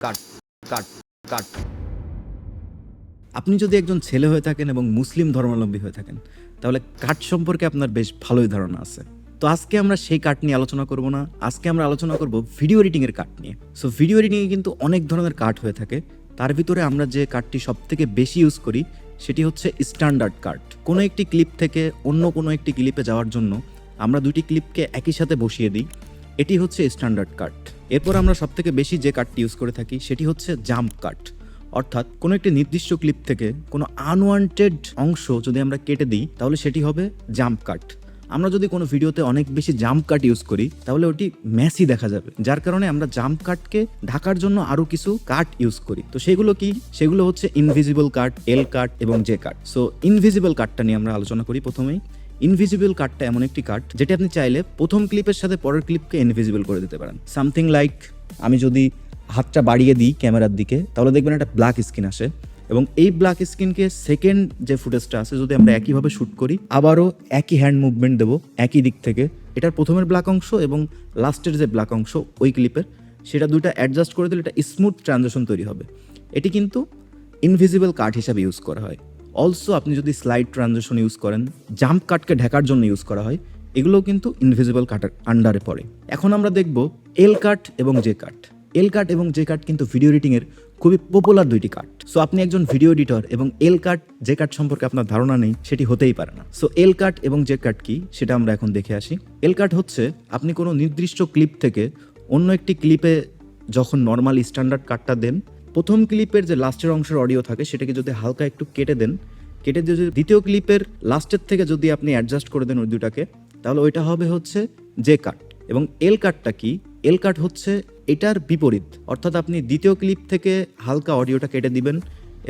কাট কাট কাট আপনি যদি একজন ছেলে হয়ে থাকেন এবং মুসলিম ধর্মাবলম্বী হয়ে থাকেন তাহলে কাট সম্পর্কে আপনার বেশ ভালোই ধারণা আছে। তো আজকে আমরা সেই কাট নিয়ে আলোচনা করব না, আজকে আমরা আলোচনা করব ভিডিও এডিটিং এর কাট নিয়ে। সো ভিডিও এডিটিং এ কিন্তু অনেক ধরনের কাট হয়ে থাকে, তার ভিতরে আমরা যে কাটটি সবথেকে বেশি ইউজ করি সেটি হচ্ছে স্ট্যান্ডার্ড কাট। কোনো একটি ক্লিপ থেকে অন্য কোনো একটি ক্লিপে যাওয়ার জন্য আমরা দুটি ক্লিপকে একই সাথে বসিয়ে দিই, এটি হচ্ছে স্ট্যান্ডার্ড কাট। এরপর আমরা সবথেকে বেশি যে কাটটি ইউজ করে থাকি সেটি হচ্ছে জাম্প কাট, অর্থাৎ কোনো একটি নির্দিষ্ট ক্লিপ থেকে কোনো আনওয়ান্টেড অংশ যদি আমরা কেটে দিই তাহলে সেটি হবে জাম্প কাট। আমরা যদি কোনো ভিডিওতে অনেক বেশি জাম্প কাট ইউজ করি তাহলে ওটি ম্যাসি দেখা যাবে, যার কারণে আমরা জাম্প কাটকে ঢাকার জন্য আরও কিছু কাট ইউজ করি। তো সেগুলো কি? সেগুলো হচ্ছে ইনভিজিবল কাট, এল কাট এবং জে কাট। সো ইনভিজিবল কাটটা নিয়ে আমরা আলোচনা করি। প্রথমেই ইনভিজিবল কাটটা এমন একটি কাট যেটা আপনি চাইলে প্রথম ক্লিপের সাথে পরের ক্লিপকে ইনভিজিবল করে দিতে পারেন। সামথিং লাইক আমি যদি হাতটা বাড়িয়ে দিই ক্যামেরার দিকে তাহলে দেখবেন একটা ব্ল্যাক স্ক্রিন আসে, এবং এই ব্ল্যাক স্ক্রিনকে সেকেন্ড যে ফুটেজটা আছে যদি আমরা একইভাবে শ্যুট করি, আবারও একই হ্যান্ড মুভমেন্ট দেবো একই দিক থেকে, এটার প্রথমের ব্ল্যাক অংশ এবং লাস্টের যে ব্ল্যাক অংশ ওই ক্লিপের, সেটা দুইটা অ্যাডজাস্ট করে দিলে এটা স্মুথ ট্রানজিশন তৈরি হবে। এটি কিন্তু ইনভিজিবল কাট হিসাবে ইউজ করা হয়। অলসো আপনি যদি স্লাইড ট্রানজিশন ইউজ করেন, জাম্প কাটকে ঢাকার জন্য ইউজ করা হয়, এগুলোও কিন্তু ইনভিজিবল কাটের আন্ডারে পড়ে। এখন আমরা দেখব এল কাট এবং জে কাট। এল কাট এবং জে কাট কিন্তু ভিডিও এডিটিংয়ের খুবই পপুলার দুইটি কাট। সো আপনি একজন ভিডিও এডিটর এবং এল কাট জে কাট সম্পর্কে আপনার ধারণা নেই, সেটি হতেই পারে না। সো এল কাট এবং জে কাট কি সেটা আমরা এখন দেখে আসি। এল কাট হচ্ছে আপনি কোনো নির্দিষ্ট ক্লিপ থেকে অন্য একটি ক্লিপে যখন নর্মাল স্ট্যান্ডার্ড কাটটা দেন, প্রথম ক্লিপের যে লাস্টের অংশের অডিও থাকে সেটাকে যদি হালকা একটু কেটে দেন, কেটে দিয়ে যদি দ্বিতীয় ক্লিপের লাস্টের থেকে যদি আপনি অ্যাডজাস্ট করে দেন ওই দুটাকে, তাহলে ওইটা হবে হচ্ছে জে কাট। এবং এল কাটটা কি? এল কাট হচ্ছে এটার বিপরীত, অর্থাৎ আপনি দ্বিতীয় ক্লিপ থেকে হালকা অডিওটা কেটে দিবেন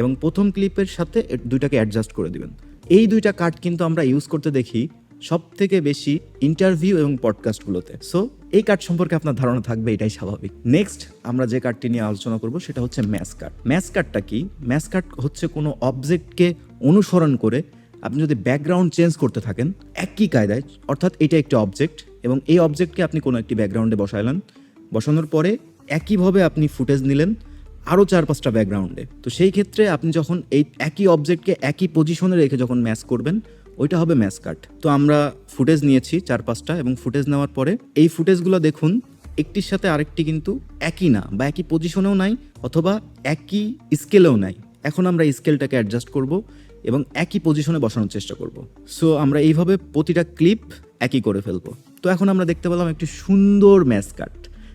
এবং প্রথম ক্লিপের সাথে দুইটাকে অ্যাডজাস্ট করে দিবেন। এই দুইটা কাট কিন্তু আমরা ইউজ করতে দেখি সব থেকে বেশি ইন্টারভিউ এবং পডকাস্টগুলোতে। সো এই কাট সম্পর্কে আপনার ধারণা থাকবে, এটাই স্বাভাবিক। নেক্সট আমরা যে কাটটি নিয়ে আলোচনা করব সেটা হচ্ছে ম্যাশ কাট। ম্যাশ কাটটা কি? ম্যাশ কাট হচ্ছে কোনো অবজেক্টকে অনুসরণ করে আপনি যদি ব্যাকগ্রাউন্ড চেঞ্জ করতে থাকেন একই কায়দায়, অর্থাৎ এটা একটি অবজেক্ট এবং এই অবজেক্টকে আপনি কোনো একটি ব্যাকগ্রাউন্ডে বসাইলেন, বসানোর পরে একইভাবে আপনি ফুটেজ নিলেন আরও 4-5টা ব্যাকগ্রাউন্ডে। তো সেই ক্ষেত্রে আপনি যখন এই একই অবজেক্টকে একই পজিশনে রেখে যখন ম্যাচ করবেন ওইটা হবে ম্যাশ কাট। তো আমরা ফুটেজ নিয়েছি 4-5টা এবং ফুটেজ নেওয়ার পরে এই ফুটেজগুলো দেখুন একটির সাথে আরেকটি কিন্তু একই না, বা একই পজিশনেও নাই অথবা একই স্কেলেও নাই। এখন আমরা স্কেলটাকে অ্যাডজাস্ট করব এবং একই পজিশনে বসানোর চেষ্টা করব। সো আমরা এইভাবে প্রতিটা ক্লিপ একই করে ফেলবো। তো এখন আমরা দেখতে পেলাম একটি সুন্দর ম্যাশ কাট।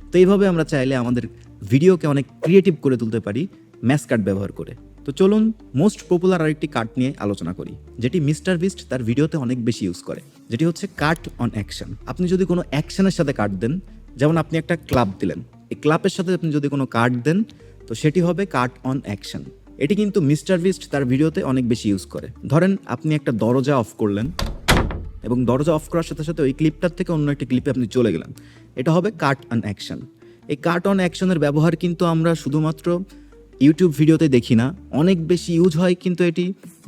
তো এইভাবে আমরা চাইলে আমাদের ভিডিওকে অনেক ক্রিয়েটিভ করে তুলতে পারি ম্যাশ কাট ব্যবহার করে। তো চলুন মোস্ট পপুলার আরেকটি কাট নিয়ে আলোচনা করি, যেটি মিস্টার বিস্ট তার ভিডিওতে অনেক বেশি ইউজ করে, যেটি হচ্ছে কাট অন অ্যাকশন। আপনি যদি কোনো অ্যাকশনের সাথে কাট দেন, যেমন আপনি একটা ক্লাব দিলেন, এই ক্লাবের সাথে আপনি যদি কোনো কাট দেন তো সেটি হবে কাট অন অ্যাকশন। এটি কিন্তু মিস্টার বিস্ট তার ভিডিওতে অনেক বেশি ইউজ করে। ধরেন আপনি একটা দরজা অফ করলেন এবং দরজা অফ করার সাথে সাথে ওই ক্লিপটার থেকে অন্য একটি ক্লিপে আপনি চলে গেলেন, এটা হবে কাট অন অ্যাকশন। এই কাট অন অ্যাকশনের ব্যবহার কিন্তু আমরা শুধুমাত্র ইউটিউব ভিডিওতে দেখি না, অনেক বেশি ইউজ হয় কিন্তু এটি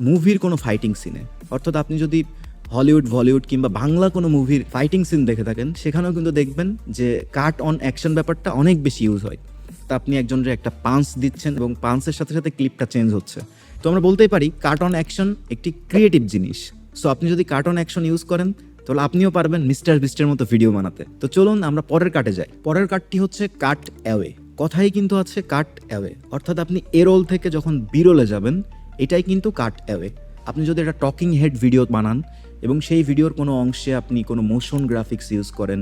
মুভির কোনো ফাইটিং সিনে। অর্থাৎ আপনি যদি হলিউড, বলিউড কিংবা বাংলা কোনো মুভির ফাইটিং সিন দেখে থাকেন সেখানেও কিন্তু দেখবেন যে কাট অন অ্যাকশন ব্যাপারটা অনেক বেশি ইউজ হয়। তা আপনি একজনের একটা পাঞ্চ দিচ্ছেন এবং পাঞ্চের সাথে সাথে ক্লিপটা চেঞ্জ হচ্ছে। তো আমরা বলতেই পারি কাট অন অ্যাকশন একটি ক্রিয়েটিভ জিনিস। সো আপনি যদি কাট অন অ্যাকশন ইউজ করেন তাহলে আপনিও পারবেন মিস্টার বিস্টের মতো ভিডিও বানাতে। তো চলুন আমরা পরের কাটে যাই। পরের কাটটি হচ্ছে কাট অ্যাওয়ে। কথাই কিন্তু আছে কাট অ্যাওয়ে, অর্থাৎ আপনি এ রোল থেকে যখন বি রোলে যাবেন এটাই কিন্তু কাট অ্যাওয়ে। আপনি যদি একটা টকিং হেড ভিডিও বানান এবং সেই ভিডিওর কোনো অংশে আপনি কোনো মোশন গ্রাফিক্স ইউজ করেন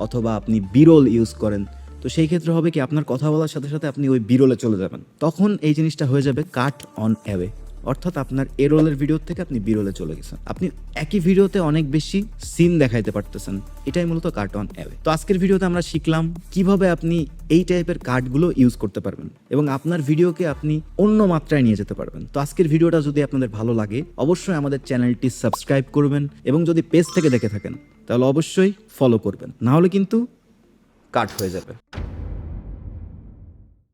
অথবা আপনি বি রোল ইউজ করেন, তো সেই ক্ষেত্রে হবে কি আপনার কথা বলার সাথে সাথে আপনি ওই বি রোলে চলে যাবেন, তখন এই জিনিসটা হয়ে যাবে কাট অন অ্যাওয়ে। অর্থাৎ আপনার এ রোলের ভিডিও থেকে আপনি বি রোলে চলে গেছেন, আপনি একই ভিডিওতে অনেক বেশি সিন দেখাইতে পারতেছেন, এটাই মূলত কাট অন অ্যাওয়ে। তো আজকের ভিডিওতে আমরা শিখলাম কিভাবে আপনি এই টাইপের কাটগুলো ইউজ করতে পারবেন এবং আপনার ভিডিওকে আপনি অন্য মাত্রায় নিয়ে যেতে পারবেন। তো আজকের ভিডিওটা যদি আপনাদের ভালো লাগে অবশ্যই আমাদের চ্যানেলটি সাবস্ক্রাইব করবেন এবং যদি পেজ থেকে দেখে থাকেন তাহলে অবশ্যই ফলো করবেন, না হলে কিন্তু কাট হয়ে যাবে।